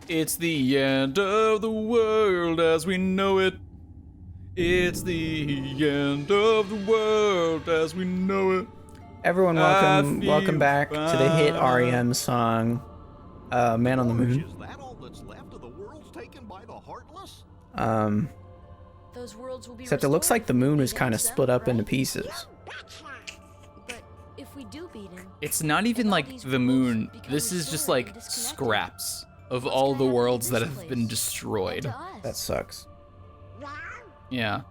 It's the end of the world as we know it. It's the end of the world as we know it. Everyone, welcome back to the hit REM song, "Man on the Moon." Is that all that's left of the worlds taken by the Heartless? Those worlds will be Except it looks like the moon is restored kind of against split them, up into right? pieces. But if we do beat him, It's not even like the moon. This is just like scraps of all the worlds that have been destroyed. That sucks. Yeah.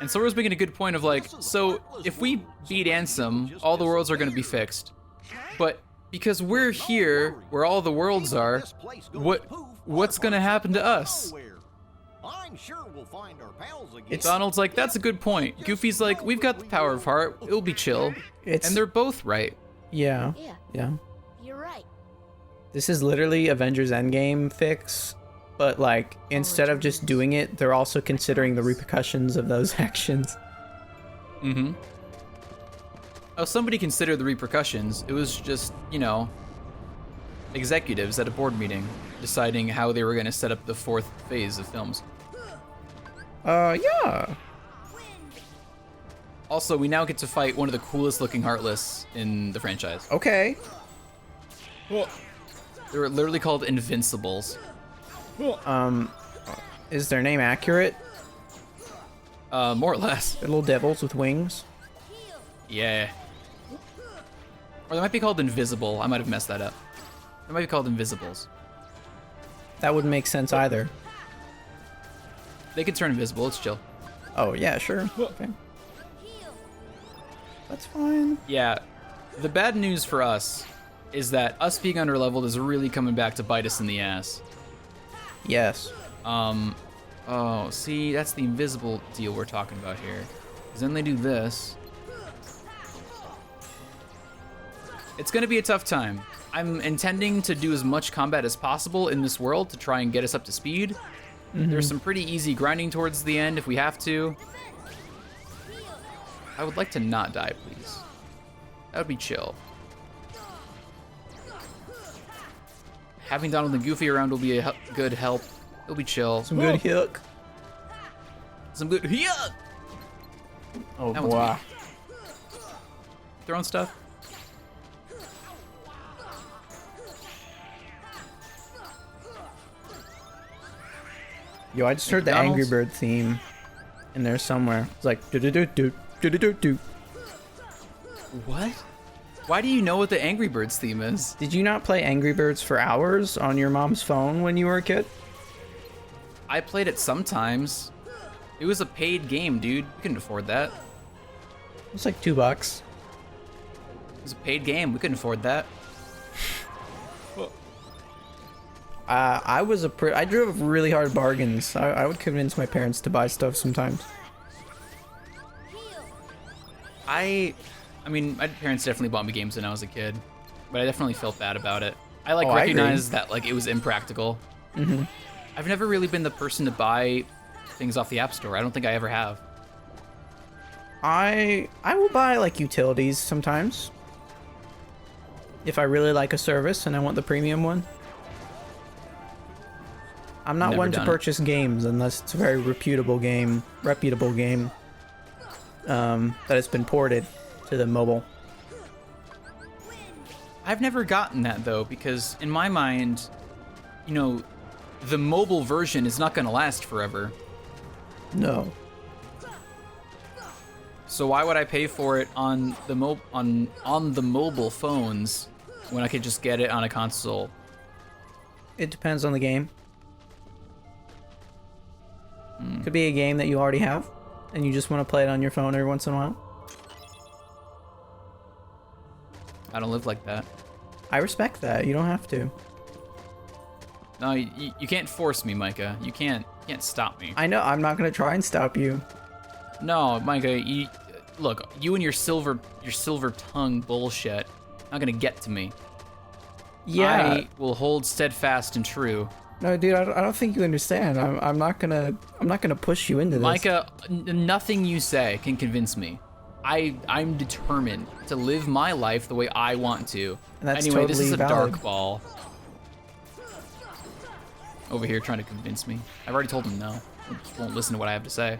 And Sora's making a good point of like, so if we beat Ansem, all the worlds are going to be fixed. But because we're here, where all the worlds are, what's going to happen to us? I'm sure we'll find our pals again. Donald's like, that's a good point. Goofy's like, we've got the power of heart. It'll be chill. And they're both right. Yeah. Yeah, you're right. This is literally Avengers Endgame fix, but like instead of just doing it, they're also considering the repercussions of those actions. Mm-hmm. Oh, somebody considered the repercussions. It was just, you know, executives at a board meeting deciding how they were going to set up the fourth phase of films. Yeah. Also, we now get to fight one of the coolest looking Heartless in the franchise. Okay. They were literally called Invincibles. Is their name accurate? More or less. They're little devils with wings. Yeah. Or they might be called Invisible. I might have messed that up. They might be called Invisibles. That wouldn't make sense either. They can turn invisible. It's chill. Oh, yeah, sure. Okay. That's fine. Yeah. The bad news for us is that us being underleveled is really coming back to bite us in the ass. Yes. Oh, see, that's the invisible deal we're talking about here. Because then they do this. It's gonna be a tough time. I'm intending to do as much combat as possible in this world to try and get us up to speed. There's some pretty easy grinding towards the end if we have to. I would like to not die, please. That would be chill. Having Donald and Goofy around will be a good help. It'll be chill. Some good hook. Some good yuck. Oh, That one's boy. Throwing stuff. Yo, I just heard the Angry McDonald's? Bird theme in there somewhere. It's like do do do do do do do. What? Why do you know what the Angry Birds theme is? Did you not play Angry Birds for hours on your mom's phone when you were a kid? I played it sometimes. It was a paid game, dude. You couldn't afford that. It's like $2. It was a paid game. We couldn't afford that. I drove really hard bargains. I would convince my parents to buy stuff sometimes. I mean, my parents definitely bought me games when I was a kid, but I definitely felt bad about it. I Oh, I agree. recognized that like it was impractical. Mm-hmm. I've never really been the person to buy things off the App Store. I don't think I ever have. I will buy like utilities sometimes. If I really like a service and I want the premium one. I'm not Never one to done it. purchase games unless it's a very reputable game that has been ported to the mobile. I've never gotten that though, because in my mind, you know, the mobile version is not going to last forever. No. So why would I pay for it on the on the mobile phones when I could just get it on a console? It depends on the game. Could be a game that you already have, and you just want to play it on your phone every once in a while. I don't live like that. I respect that. You don't have to. No, you can't force me, Micah. You can't stop me. I know. I'm not gonna try and stop you. No, Micah. Look, you and your silver tongue bullshit not gonna get to me. Yeah. I will hold steadfast and true. No, dude. I don't think you understand. I'm not gonna push you into this. Micah, nothing you say can convince me. I'm determined to live my life the way I want to. And that's anyway, this totally is a valid. dark ball. over here trying to convince me. I've already told him no. He just won't listen to what I have to say.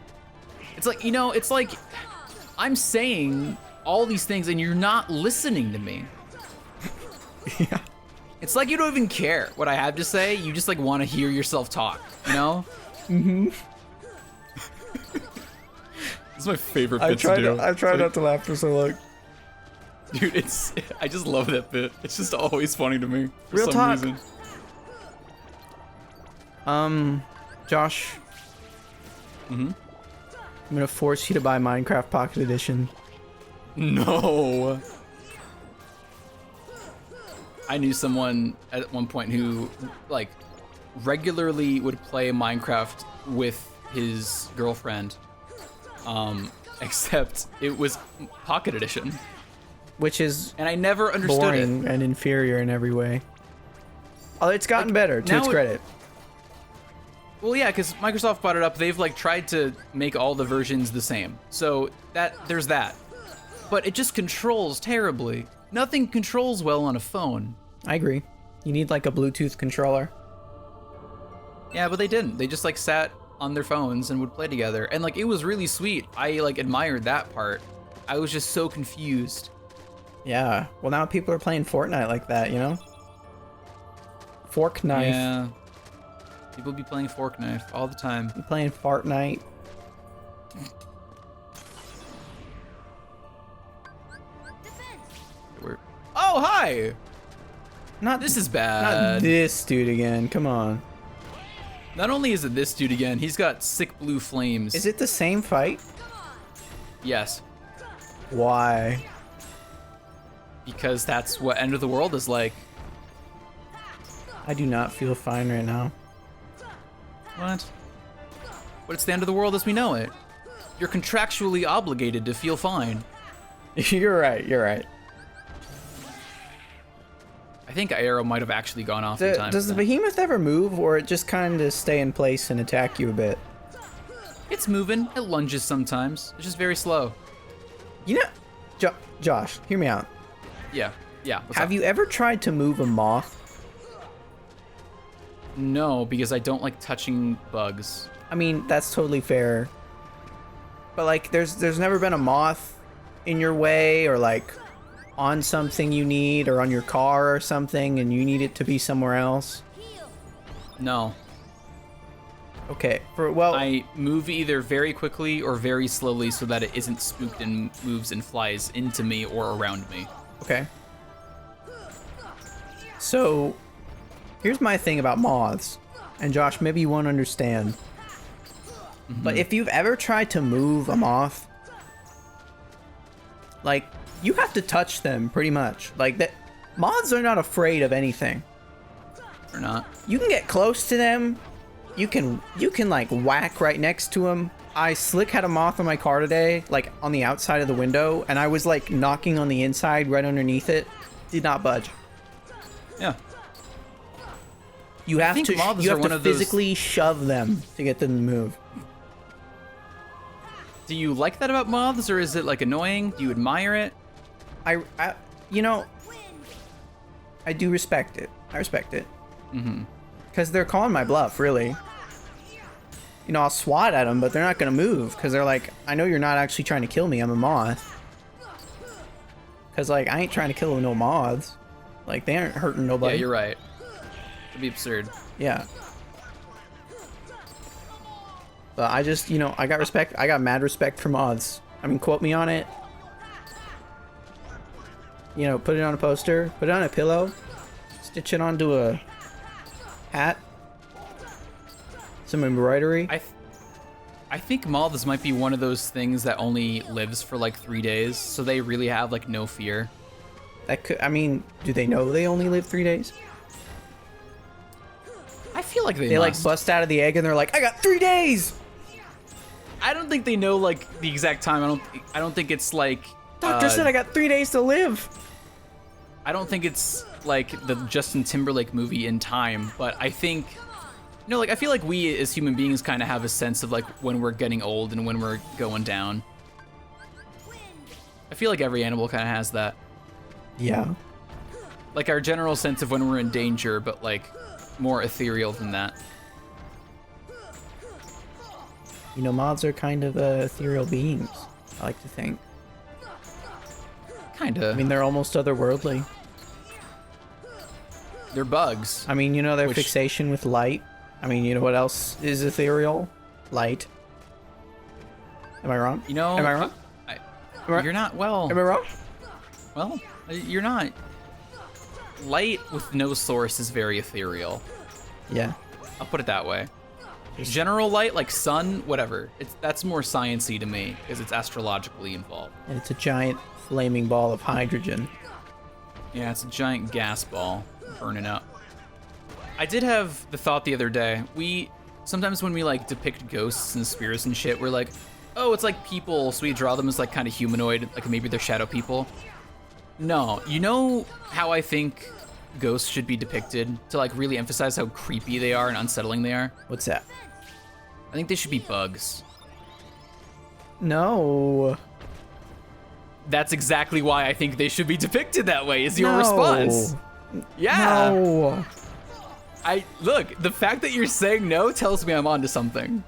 It's like, you know, it's like I'm saying all these things and you're not listening to me. Yeah. It's like you don't even care what I have to say. You just like want to hear yourself talk, you know? Mm-hmm. This is my favorite bit to do. I tried not to laugh for so long. Dude, I just love that bit. It's just always funny to me for Real some talk. reason. Josh. Mm-hmm. I'm gonna force you to buy Minecraft Pocket Edition. No. I knew someone at one point who, like, regularly would play Minecraft with his girlfriend. Except it was Pocket Edition. Which is And I never understood boring it. and inferior in every way. Although it's gotten better, to now its it- credit. Well, yeah, because Microsoft brought it up. They've, like, tried to make all the versions the same. So there's that. But it just controls terribly. Nothing controls well on a phone. I agree. You need like a Bluetooth controller. Yeah, but they didn't. They just, like, sat on their phones and would play together. And, like, it was really sweet. I, like, admired that part. I was just so confused. Yeah. Well, now people are playing Fortnite like that, you know? Fork knife. Yeah. People be playing Fork Knife all the time. You playing Fortnite. Oh, hi! Not This is Not bad. this dude again. Come on. Not only is it this dude again, he's got sick blue flames. Is it the same fight? Yes. Why? Because that's what End of the World is like. I do not feel fine right now. What? But it's the end of the world as we know it. You're contractually obligated to feel fine. You're right. You're right. I think Arrow might have actually gone off in time. Does for the that. behemoth ever move, or it just kind of stay in place and attack you a bit? It's moving. It lunges sometimes. It's just very slow. You know, Josh, hear me out. Yeah. Yeah. What's Have up? you ever tried to move a moth? No, because I don't like touching bugs. I mean, that's totally fair. But like, there's never been a moth in your way, or like on something you need, or on your car or something, and you need it to be somewhere else. No. Okay. I move either very quickly or very slowly so that it isn't spooked and moves and flies into me or around me. Okay. So, here's my thing about moths. And Josh, maybe you won't understand. But if you've ever tried to move a moth, like, you have to touch them pretty much. Like, that, moths are not afraid of anything. Or not. You can get close to them. You can like whack right next to them. I slick had a moth on my car today, like on the outside of the window, and I was like knocking on the inside right underneath it. Did not budge. Yeah. You have think to moths you are have one to of those- physically shove them to get them to move. Do you like that about moths, or is it like annoying? Do you admire it? I you know, I do respect it. I respect it. Mm-hmm. Because they're calling my bluff, really. You know, I'll swat at them, but they're not going to move. Because they're like, I know you're not actually trying to kill me. I'm a moth. Because, like, I ain't trying to kill no moths. Like, they aren't hurting nobody. Yeah, you're right. It'd be absurd. Yeah. But I just, you know, I got respect. I got mad respect for moths. I mean, quote me on it. You know, put it on a poster. Put it on a pillow. Stitch it onto a hat. Some embroidery. I think moths might be one of those things that only lives for like 3 days, so they really have like no fear. That could, I mean, do they know they only live 3 days? I feel like They like must. bust out of the egg and they're like, I got 3 days! I don't think they know like the exact time. I don't think it's like Doctor said I got 3 days to live! I don't think it's like the Justin Timberlake movie In Time, but I think, you know, like I feel like we as human beings kind of have a sense of like when we're getting old and when we're going down. I feel like every animal kind of has that. Yeah. Like our general sense of when we're in danger, but like more ethereal than that. You know, mods are kind of ethereal beings, I like to think. Kinda. I mean, they're almost otherworldly. They're bugs. I mean, you know, their Which- fixation with light. I mean, you know what else is ethereal? Light. Am I wrong? You know, Am I wrong? you're not, well, Am I wrong? well, you're not. Light with no source is very ethereal. Yeah. I'll put it that way. General light, like sun, whatever. That's more sciencey to me, because it's astrologically involved. And it's a giant flaming ball of hydrogen. Yeah, it's a giant gas ball burning up. I did have the thought the other day. Sometimes when we like depict ghosts and spirits and shit, we're like, oh, it's like people, so we draw them as like kind of humanoid, like maybe they're shadow people. No, you know how I think ghosts should be depicted to like really emphasize how creepy they are and unsettling they are? What's that? I think they should be bugs. No. That's exactly why I think they should be depicted that way, is your No. response. Yeah. No. Look, the fact that you're saying no tells me I'm onto something.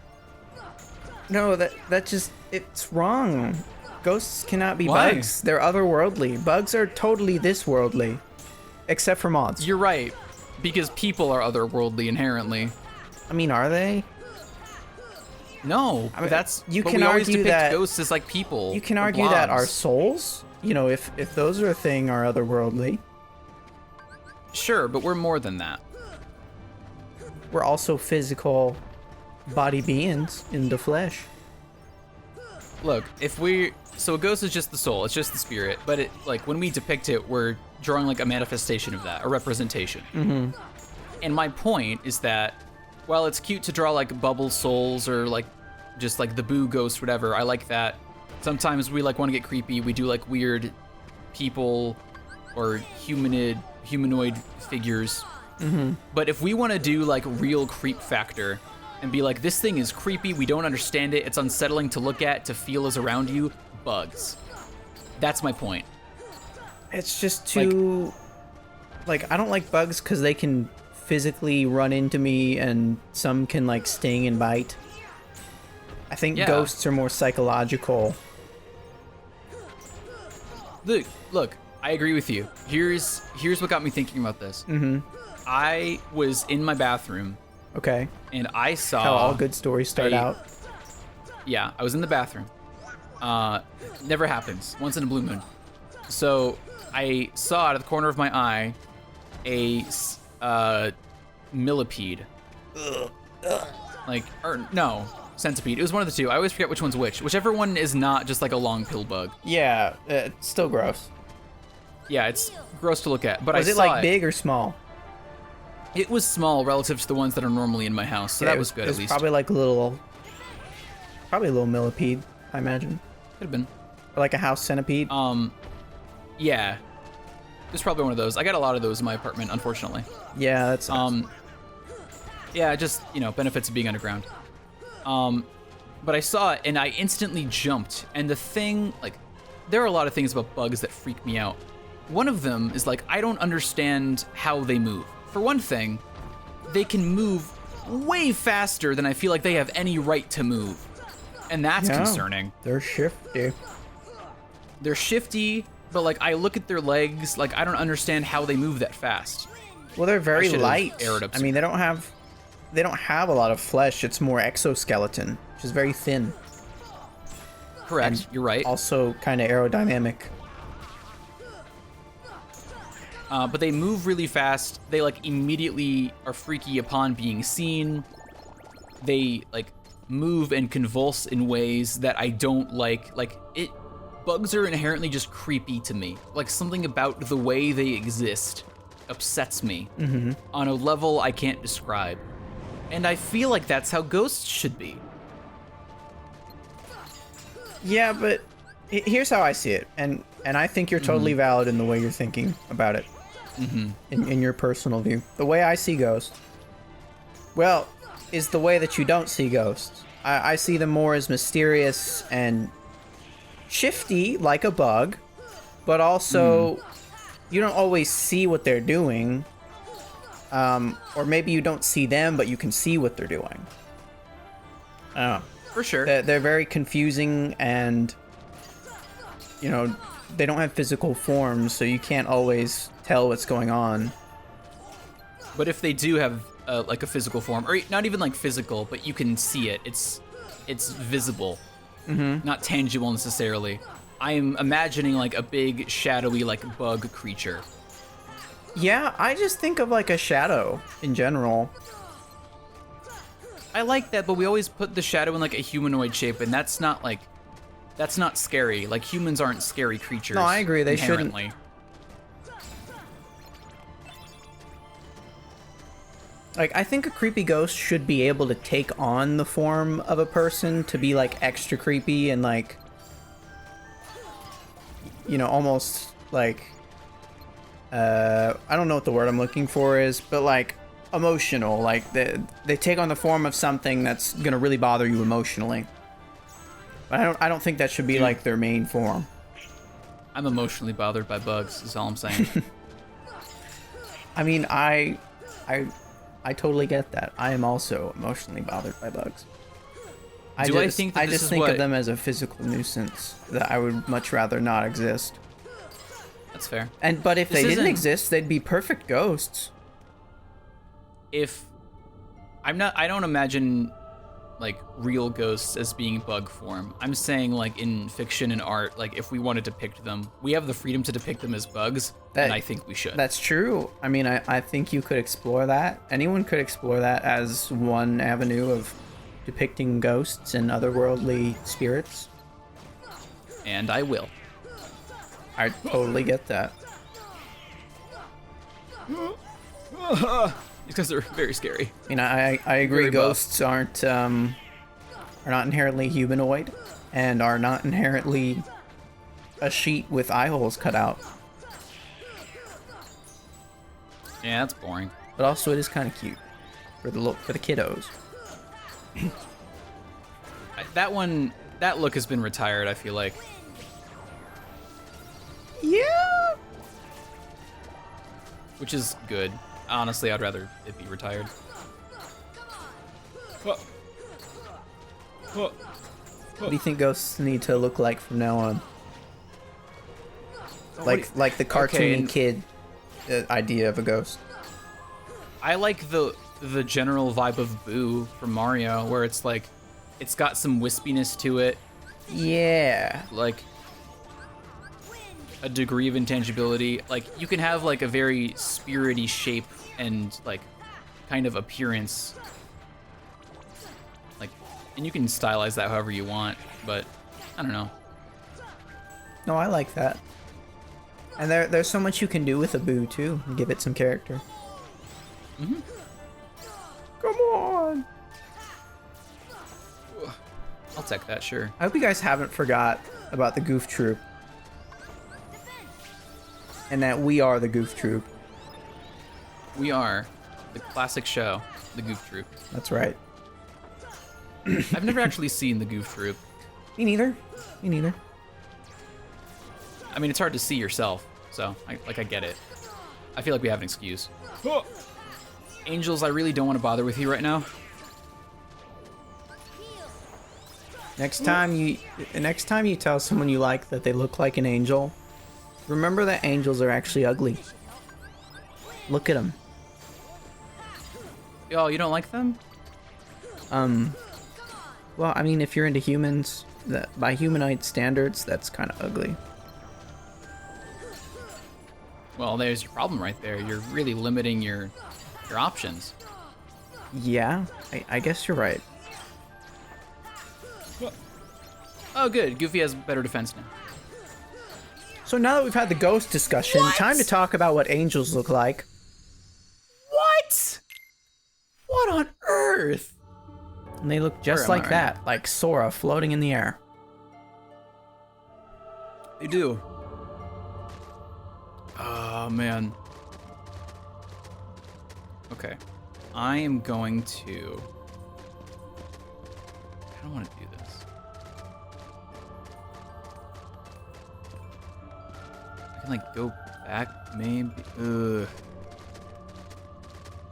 No, that just, it's wrong. Ghosts cannot be Why? bugs. They're otherworldly. Bugs are totally this worldly. Except for mods. You're right, because people are otherworldly inherently. I mean, are they? No, I mean, that's you but can we always argue depict that- ghosts as like people. You can or argue that our blobs. souls, you know, if those are a thing, are otherworldly. Sure, but we're more than that. We're also physical body beings in the flesh. Look, so a ghost is just the soul, it's just the spirit, but it like when we depict it, we're drawing like a manifestation of that, a representation. Mm-hmm. And my point is that while it's cute to draw like bubble souls or like just like the boo ghost, whatever, I like that. Sometimes we like want to get creepy, we do like weird people or humanoid figures. Mm-hmm. But if we want to do like real creep factor and be like, this thing is creepy, we don't understand it, it's unsettling to look at, to feel as around you, bugs. That's my point. It's just too... Like, I don't like bugs because they can physically run into me and some can, like, sting and bite. I think Yeah. ghosts are more psychological. Look, I agree with you. Here's what got me thinking about this. Mm-hmm. I was in my bathroom Okay. and I saw... How all good stories start out. Yeah, I was in the bathroom. Never happens. Once in a blue moon. So I saw out of the corner of my eye a millipede. Like, or no, centipede. It was one of the two. I always forget which one's which. Whichever one is not just like a long pill bug. Yeah, it's still gross. Yeah, it's gross to look at. But Was I it saw like big or small? It was small relative to the ones that are normally in my house, so Yeah, that it was good it at least. Probably a little millipede, I imagine. Could have been. Or like a house centipede. Yeah. It was probably one of those. I got a lot of those in my apartment, unfortunately. Yeah, that's Yeah, just, benefits of being underground. But I saw it and I instantly jumped. And the thing, like, there are a lot of things about bugs that freak me out. One of them is like, I don't understand how they move. For one thing, they can move way faster than I feel like they have any right to move. And that's concerning. They're shifty. They're shifty, but like I look at their legs, like I don't understand how they move that fast. Well, they're very should've light. aired up I mean, they don't have a lot of flesh. It's more exoskeleton, which is very thin. Correct, you're right. Also kind of aerodynamic. But they move really fast. They like immediately are freaky upon being seen. They like move and convulse in ways that I don't like. Bugs are inherently just creepy to me. Like something about the way they exist upsets me on a level I can't describe. And I feel like that's how ghosts should be. Yeah, but here's how I see it, and I think you're totally valid in the way you're thinking about it. In your personal view, the way I see ghosts, well, is the way that you don't see ghosts. I see them more as mysterious and shifty, like a bug, but also you don't always see what they're doing. Or maybe you don't see them, but you can see what they're doing. For sure. They're very confusing, and you know, they don't have physical forms, so you can't always tell what's going on. But if they do have like a physical form, or not even like physical, but you can see it, it's visible, not tangible necessarily. I am imagining like a big shadowy like bug creature. Yeah, I just think of like a shadow in general. I like that, but we always put the shadow in like a humanoid shape, and that's not scary. Like humans aren't scary creatures. No, I agree. They shouldn't. inherently. Like, I think a creepy ghost should be able to take on the form of a person to be like extra creepy and like, you know, almost like, I don't know what the word I'm looking for is, but like emotional. Like they take on the form of something that's gonna really bother you emotionally. But I don't think that should be like their main form. I'm emotionally bothered by bugs. Is all I'm saying. I mean, I totally get that. I am also emotionally bothered by bugs. I just think of them as a physical nuisance that I would much rather not exist. That's fair. But if they didn't exist, they'd be perfect ghosts. I don't imagine like real ghosts as being bug form. I'm saying like in fiction and art, like if we want to depict them, we have the freedom to depict them as bugs, and I think we should. That's true. I mean, I think you could explore that. Anyone could explore that as one avenue of depicting ghosts and otherworldly spirits. And I will. I totally get that. Because they're very scary. I mean, I agree. Very Ghosts are not inherently humanoid, and are not inherently a sheet with eye holes cut out. Yeah, that's boring. But also, it is kind of cute for the kiddos. That look has been retired, I feel like. Yeah. Which is good. Honestly, I'd rather it be retired. What do you think ghosts need to look like from now on? Like the cartoony kid idea of a ghost. I like the general vibe of Boo from Mario, where it's like, it's got some wispiness to it. Yeah. Like a degree of intangibility. Like you can have like a very spirity shape and like kind of appearance. Like, and you can stylize that however you want, but I don't know. No, I like that. And there's so much you can do with a Boo too, and give it some character. Mm-hmm. Come on. I'll take that, sure. I hope you guys haven't forgot about the Goof Troop. And that we are the Goof Troop. We are the classic show, the Goof Troop. That's right. I've never actually seen the Goof Troop. Me neither. Me neither. I mean, it's hard to see yourself, so I get it. I feel like we have an excuse. Angels, I really don't want to bother with you right now. Next time you tell someone you like that they look like an angel, remember that angels are actually ugly. Look at them. Oh, you don't like them? Well, I mean, if you're into humans, by humanoid standards, that's kind of ugly. Well, there's your problem right there. You're really limiting your options. Yeah, I guess you're right. Oh, good. Goofy has better defense now. So now that we've had the ghost discussion, time to talk about what angels look like. What? What on earth? And they look just like that, like Sora floating in the air. They do. Oh, man. Okay. I am going to... I don't want to do this. I can, like, go back, maybe. Ugh.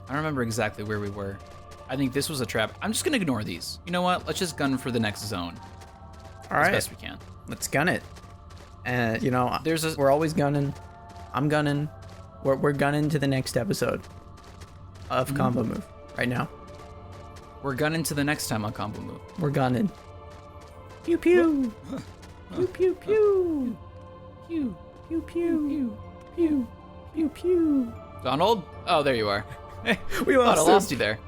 I don't remember exactly where we were. I think this was a trap. I'm just gonna ignore these. You know what? Let's just gun for the next zone All as right, best we can. let's gun it. And you know, There's a- we're always gunning. I'm gunning. We're gunning to the next episode of Combo Move right now. We're gunning to the next time on Combo Move. We're gunning. Pew pew. Pew pew pew. Pew, Pew pew. Pew pew pew. Donald? Oh, there you are. We Thought I lost him. lost you there.